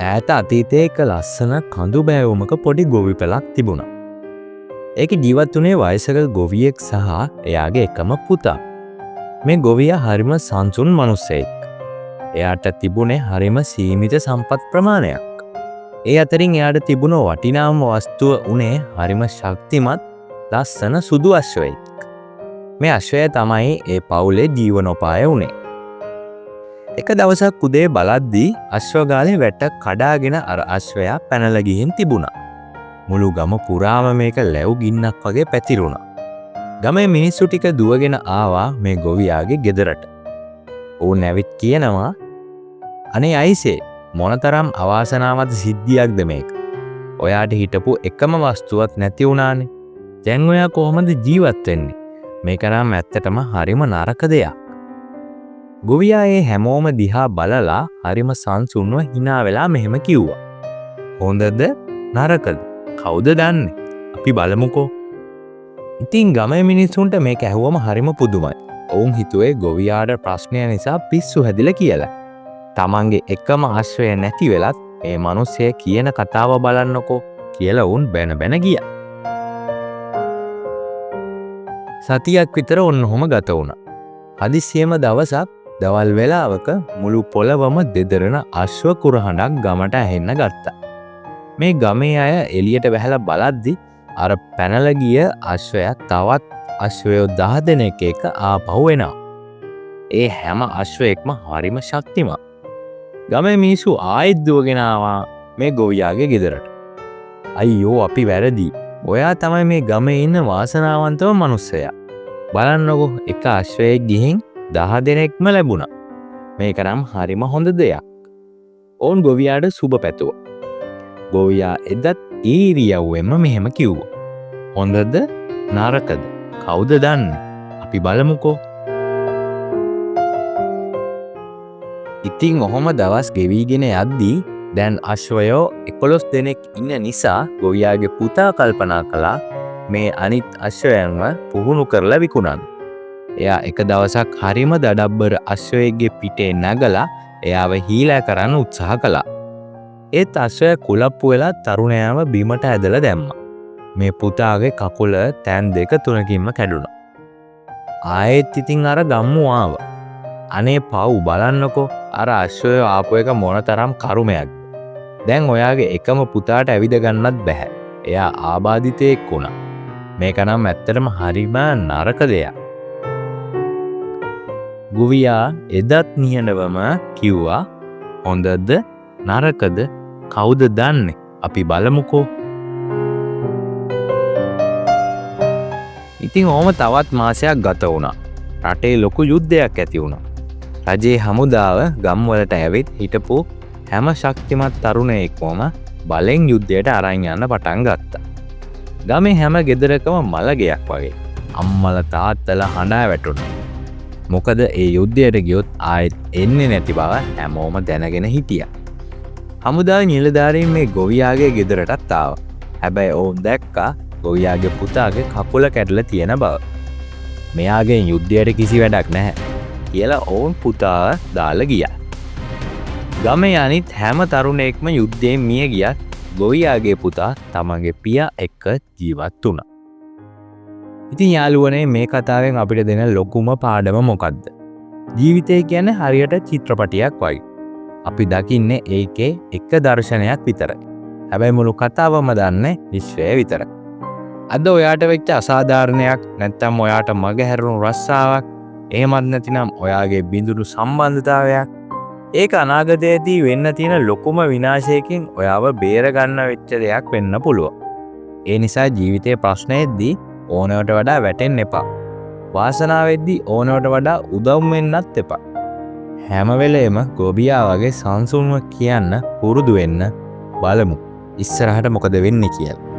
ඈත අතීතයේ එක ලස්සන කඳු බෑවුමක පොඩි ගොවි පැලක් තිබුණා. ඒක ජීවත් වුණේ වයසක ගොවියෙක් සහ එයාගේ එකම පුතා. මේ ගොවියා හරිම සංසුන් මිනිසෙක්. එයාට තිබුණේ හරිම සීමිත සම්පත් ප්‍රමාණයක්. ඒ අතරින් එයාට තිබුණ වටිනාම වස්තුව උනේ හරිම ශක්තිමත් ලස්සන සුදු අශ්වයෙක්. මේ අශ්වයා තමයි ඒ පවුලේ ජීවනෝපාය උනේ. එක දවසක් උදේ බලද්දී අශ්වගාලේ වැට කඩාගෙන අර අශ්වයා පැනලා ගිහින් තිබුණා. මුළු ගම පුරාම මේක ලැබු ගින්නක් වගේ පැතිරුණා. ගමේ මිනිස්සු ටික දුවගෙන ආවා මේ ගොවියාගේ ගෙදරට. ඌන් ඇවිත් කියනවා, "අනේ අයිසේ, මොනතරම් අවාසනාවන්ත සිද්ධියක්ද මේක. ඔයාට හිටපු එකම වස්තුවක් නැති වුණානේ. දැන් ඔයා කොහොමද ජීවත් වෙන්නේ? මේක නම් ඇත්තටම හරිම නරක දෙයක්." ගොවියා ඒ හැමෝම දිහා බලලා හරිම සංසුන්ව hina වෙලා මෙහෙම කිව්වා. "හොඳද නරකද? කවුද දන්නේ? අපි බලමුකෝ." ඉතින් ගමේ මිනිස්සුන්ට මේක ඇහුවම හරිම පුදුමයි. ඔවුන් හිතුවේ ගොවියාට ප්‍රශ්නය නිසා පිස්සු හැදිලා කියලා. තමන්ගේ එකම අශ්වය නැති වෙලත් මේ මිනිස්සයා කියන කතාව බලන්නකෝ කියලා උන් බැන ගියා. සතියක් විතර ඔන්නෝම ගත වුණා. හදිස්සියෙම දවසක් දවල් වෙලාවක මුළු පොළවම දෙදරන අශ්ව කුරහඬක් ගමට ඇහෙන්න ගත්තා. මේ ගමේ අය එළියට වැහලා බලද්දි අර පැනලා ගිය අශ්වයා තවත් අශ්වයෝ 10 දෙනෙක් එක ආපහු එනවා. ඒ හැම අශ්වයෙක්ම හරිම ශක්තිමත්. ගමේ මිනිස්සු ආයෙත් දුවගෙන ආවා මේ ගොවියාගේ ගෙදරට. "අයියෝ, අපි වැරදි. ඔයා තමයි මේ ගමේ ඉන්න වාසනාවන්තම මිනිස්සයා. බලන්නකෝ, එක අශ්වයෙක් ගිහින් 10 දෙනෙක්ම ලැබුණා. මේක නම් හරිම හොඳ දෙයක්." ඕන් ගොවියාට සුබ පැතුවා. ගොවියා එදත් ඊරියව්වෙන්ම මෙහෙම කිව්වා. "හොඳද නරකද? කවුද දන්නේ? අපි බලමුකෝ." ඉතින් ඔහොම දවස් ගෙවිගෙන යද්දී දැන් අශ්වයෝ 11 දෙනෙක් ඉන්න නිසා ගොවියාගේ පුතා කල්පනා කළා මේ අනිත් අශ්වයන්ව පුහුණු කරලා විකුණන්න. එයා එක දවසක් හරිම දඩබ්බර අශ්වයෙක්ගේ පිටේ නැගලා එයාව හීලෑ කරන්න උත්සාහ කළා. ඒත් අශ්වයා කුලප්පු වෙලා තරුණයාව බිමට ඇදලා දැම්මා. මේ පුතාගේ කකුල තැන් 2-3කින්ම කැඩුණා. ආයෙත් ඉතින් අර ගම්මු ආවා. "අනේ පව්, බලන්නකෝ, අර අශ්වයා ආපු එක මොනතරම් කරුමයක්ද. දැන් ඔයාගේ එකම පුතාට ඇවිද ගන්නත් බැහැ. එයා ආබාධිතයෙක් වුණා. මේක නම් ඇත්තටම හරිම නරක දෙයක්." ගොවියා එදත් නිහඬවම කිව්වා, "හොඳද නරකද? කවුද දන්නේ? අපි බලමුකෝ." ඉතින් ඔහොම තවත් මාසයක් ගත වුණා. රටේ ලොකු යුද්ධයක් ඇති වුණා. රජයේ හමුදාව ගම්වලට ඇවිත් හිටපු හැම ශක්තිමත් තරුණයෙක්වම බලෙන් යුද්ධයට අරන් යන්න පටන් ගත්තා. ගමේ හැම ගෙදරකම මලගයක් වගේ අම්මලා තාත්තලා හඬා වැටුණා. මොකද ඒ යුද්ධයට ගියොත් ආයෙත් එන්නේ නැති බව හැමෝම දැනගෙන හිටියා. හමුදාවේ නිලධාරීන් මේ ගොවියාගේ ගෙදරටත් ආවා. හැබැයි ඔවුන් දැක්කා ගොවියාගේ පුතාගේ කකුල කැඩලා තියෙන බව. මෙයාගෙන් යුද්ධයට කිසි වැඩක් නැහැ කියලා ඔවුන් පුතාව දාලා ගියා. ගමේ අනිත් හැම තරුණයෙක්ම යුද්ධයෙන් මිය ගියත් ගොවියාගේ පුතා තමන්ගේ පියා එක්ක ජීවත් වුණා. ඉතින් යාළුවනේ, මේ කතාවෙන් අපිට දෙන ලොකුම පාඩම මොකද්ද? ජීවිතය කියන්නේ හරියට චිත්‍රපටයක් වගේ. අපි දකින්නේ ඒකේ එක දර්ශනයක් විතරයි. හැබැයි මුළු කතාවම දන්නේ විශ්වය විතරයි. අද ඔයාට වෙච්ච අසාධාරණයක්, නැත්නම් ඔයාට මගහැරුණු රස්සාවක්, එහෙමත් නැතිනම් ඔයාගේ බිඳුණු සම්බන්ධතාවයක්, ඒක අනාගතයේදී වෙන්න තියෙන ලොකුම විනාශයකින් ඔයාව බේර ගන්න වෙච්ච දෙයක් වෙන්න පුළුවන්. ඒ නිසා ජීවිතයේ ප්‍රශ්නයේදී ඕනවට වඩා වැටෙන්න එපා. වාසනාවෙද්දී ඕනවට වඩා උදව් වෙන්නත් එපා. හැම වෙලේම ගොවියා වගේ සංසුන්ව කියන්න පුරුදු වෙන්න බලමු ඉස්සරහට මොකද වෙන්නේ කියලා.